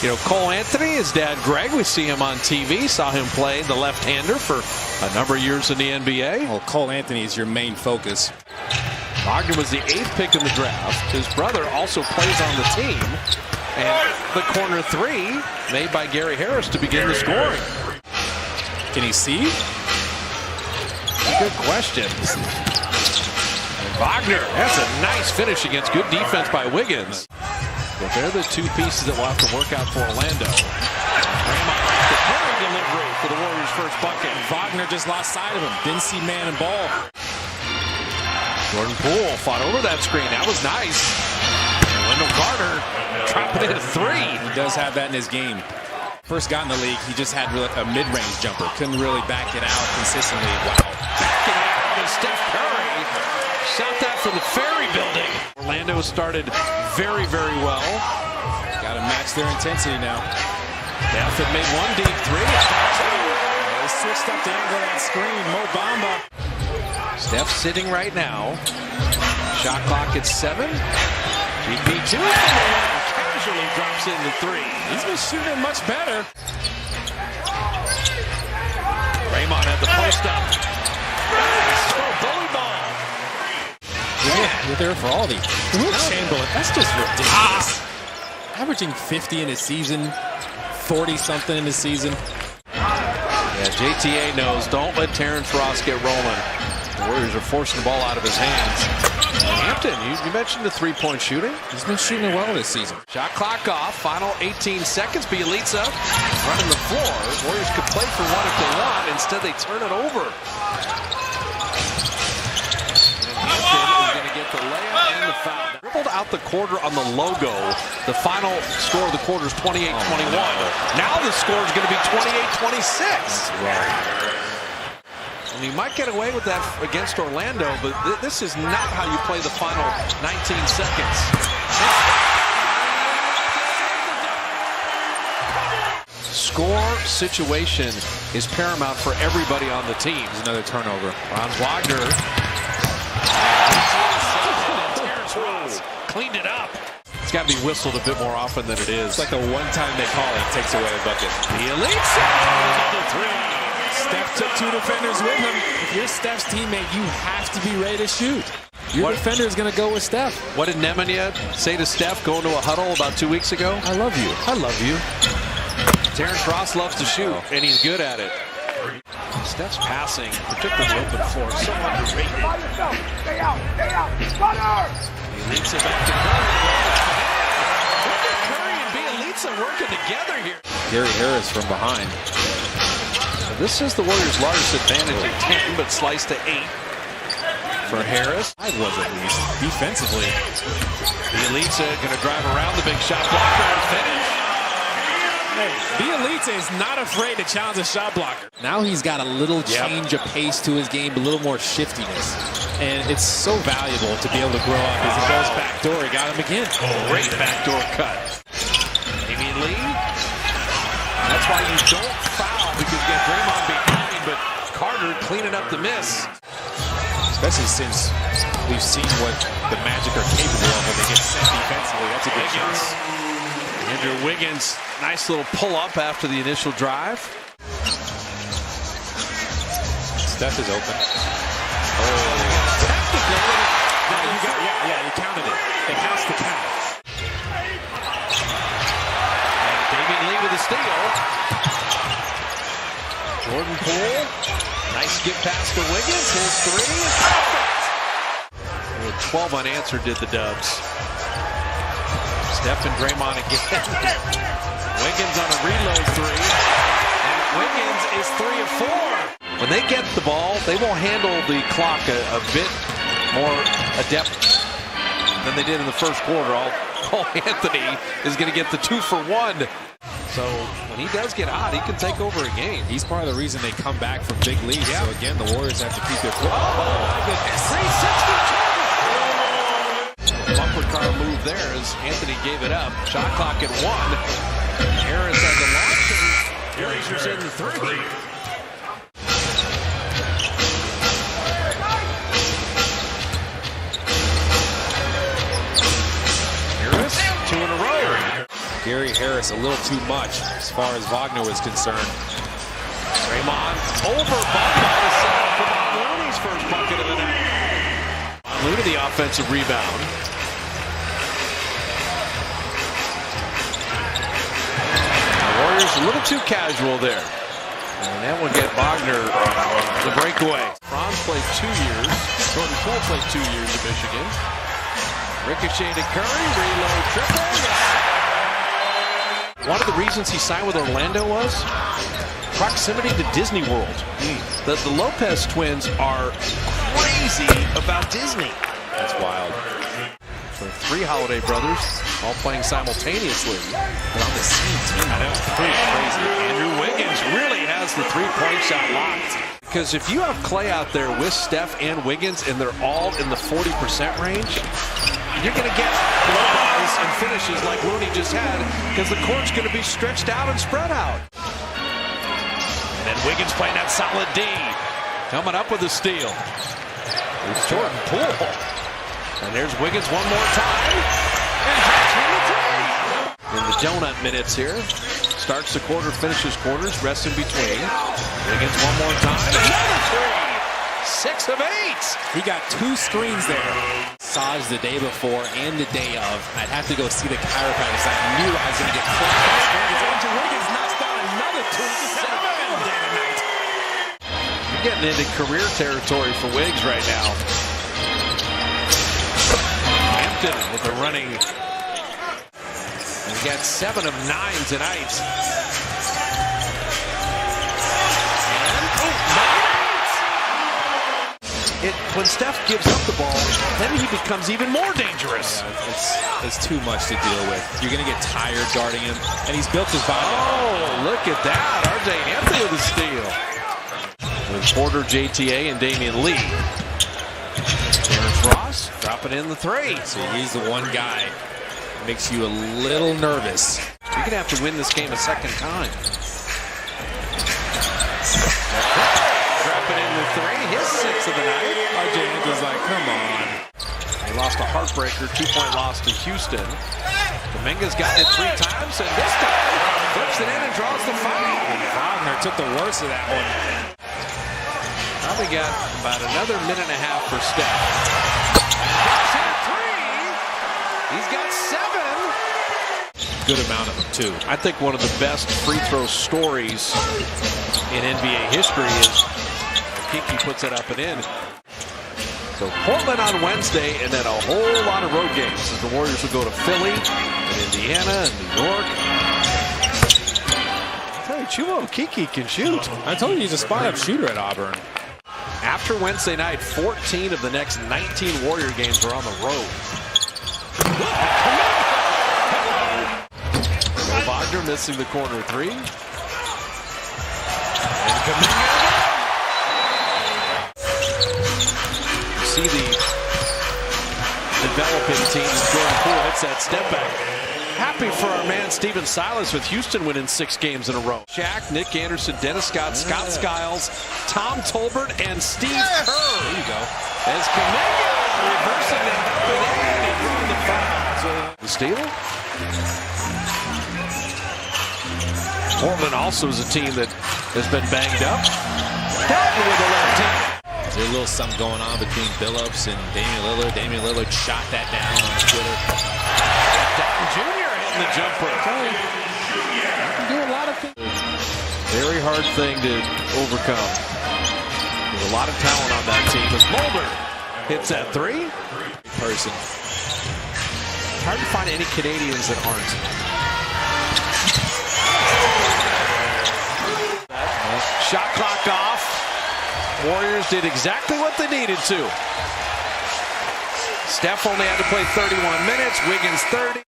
You know, Cole Anthony, his dad Greg, we see him on TV, saw him play the left-hander for a number of years in the NBA. Well, Cole Anthony is your main focus. Wagner was the 8th pick in the draft. His brother also plays on the team. And the corner three made by Gary Harris to begin the scoring. Can he see? Good question. Wagner, that's a nice finish against good defense by Wiggins. But they're the two pieces that will have to work out for Orlando. Draymond, the Curry delivery for the Warriors' first bucket. Wagner just lost sight of him. Didn't see man and ball. Jordan Poole fought over that screen. That was nice. And Wendell Carter dropping in a three. He does have that in his game. First got in the league, he just had a mid-range jumper. Couldn't really back it out consistently. Wow. Backing out to Steph Curry. Shot that from the Ferry Building. Orlando started very, very well. Got to match their intensity now. Steph had made one deep three. They switched up the angle of that screen. Mo Bamba. Steph sitting right now. Shot clock at 7. GP2. Casually drops in the three. He's been shooting much better. Draymond had the post up. Bully ball. Yeah, you're there for all these. Will Chamberlain, that's just ridiculous. Averaging 50 in a season, 40-something in a season. Yeah, JTA knows, don't let Terrence Ross get rolling. The Warriors are forcing the ball out of his hands. Hampton, you mentioned the three-point shooting. He's been shooting well this season. Shot clock off, final 18 seconds. Bjelica running the floor. Warriors could play for one if they want. Instead, they turn it over. And Hampton is going to get the layup and the foul. Dribbled out the quarter on the logo. The final score of the quarter is 28-21. Now the score is going to be 28-26. Right. And you might get away with that against Orlando, but this is not how you play the final 19 seconds. Score situation is paramount for everybody on the team. There's another turnover. Franz Wagner. Terrence Ross cleaned it up. It's got to be whistled a bit more often than it is. It's like the one time they call it, takes away a bucket. Bjelica, another three. Steph took 2 defenders with him. If you're Steph's teammate, you have to be ready to shoot. Your defender is going to go with Steph. What did Nemanja say to Steph going to a huddle about 2 weeks ago? I love you. I love you. Terrence Ross loves to shoot, and he's good at it. Steph's passing, particularly open floor, so underrated. Stay out. He leads it back to Curry. Look at Curry and Bjelica working together here. Gary Harris from behind. This is the Warriors' largest advantage at 10, but sliced to 8 for Harris. I was at least defensively. Bjelica going to drive around the big shot blocker and finish. Hey, Bjelica is not afraid to challenge a shot blocker. Now he's got a little change of pace to his game, a little more shiftiness. And it's so valuable to be able to grow up as he goes backdoor. He got him again. Great backdoor cut. Damian Lee. That's why you don't foul, because you get Draymond behind, but Carter cleaning up the miss. Especially since we've seen what the Magic are capable of when they get set defensively. That's a good Wiggins. shot. Andrew Wiggins, nice little pull-up after the initial drive. Steph is open. Technical. You counted it. It has to count. Damian Lee with a steal. Jordan Poole. Nice skip pass to Wiggins. His three is perfect. 12 unanswered did the Dubs. Steph and Draymond again. Wiggins on a reload three. And Wiggins is 3 of 4. When they get the ball, they will handle the clock a bit more adept than they did in the first quarter. Cole Anthony is going to get the 2 for 1. So when he does get hot, he can take over a game. He's part of the reason they come back from big leads. Yeah. So again, the Warriors have to keep their foot. Oh my goodness. 362. Bumper car move there as Anthony gave it up. Shot clock at 1. Harris has the launch and Harris in the 3. Gary Harris a little too much as far as Wagner was concerned. Draymond over Wagner to set up for Bob Looney's first bucket of the night. Looney the offensive rebound. The Warriors a little too casual there. And that will get Wagner the breakaway. Franz played 2 years. Jordan Poole played 2 years at Michigan. Ricochet to Curry, reload triple. One of the reasons he signed with Orlando was proximity to Disney World. The Lopez twins are crazy about Disney. That's wild. So 3 Holiday brothers all playing simultaneously. But on the same team. I know, it's pretty crazy. Andrew Wiggins really has the 3-point shot locked. Because if you have Clay out there with Steph and Wiggins and they're all in the 40% range, you're going to get blow-bys and finishes like Looney just had because the court's going to be stretched out and spread out. And then Wiggins playing that solid D. Coming up with a steal. It's Jordan Poole. And there's Wiggins one more time. And drops him the 3. In the donut minutes here. Starts the quarter, finishes quarters, rests in between. Wiggins one more time. Another 3. 6 of 8. He got 2 screens there. Massage the day before and the day of. I'd have to go see the chiropractor. I knew I was going to get clocked. Andrew Wiggins knocks down another 2. 7 day and night. You're getting into career territory for Wiggs right now. Hampton with the running. He's got 7 of 9 tonight. When Steph gives up the ball, then he becomes even more dangerous. Yeah, it's too much to deal with. You're going to get tired guarding him, and he's built his body. Oh, look at that. R.J. Hampton with a steal. With Porter, JTA, and Damian Lee. Terrence Ross dropping in the 3. So he's the one guy that makes you a little nervous. You're going to have to win this game a second time. Dropping in the 3, his 6th of the night. R.J. Hampton's like, come on. He lost a heartbreaker, 2-point loss to Houston. Dominguez got it 3 times, and this time flips it in and draws the foul. Wagner took the worst of that one. Probably got about another minute and a half for Steph. Gets hit 3. He's got 7. Good amount of them, too. I think one of the best free throw stories in NBA history is Kiki puts it up and in. So Portland on Wednesday, and then a whole lot of road games as the Warriors will go to Philly and Indiana and New York. I tell you, Chuma Kiki can shoot. I told you he's a spot-up shooter at Auburn. After Wednesday night, 14 of the next 19 Warrior games are on the road. Wagner missing the corner 3. And Kuminga. You see the developing team as Jordan Poole hits that step back. Happy for our man Stephen Silas with Houston winning 6 games in a row. Shaq, Nick Anderson, Dennis Scott, Scott Skiles, Tom Tolbert, and Steve Kerr. There you go. As Kuminga reversing the up and in and drawing the foul. The steal? Portland also is a team that has been banged up. Dalton with the left hand. There's a little something going on between Billups and Damian Lillard. Damian Lillard shot that down on Twitter. Dalton Jr. hitting the jumper. You can do a lot of things. Very hard thing to overcome. There's a lot of talent on that team. As Mulder hits that 3. Person. Hard to find any Canadians that aren't. Shot clock off. Warriors did exactly what they needed to. Steph only had to play 31 minutes. Wiggins 30.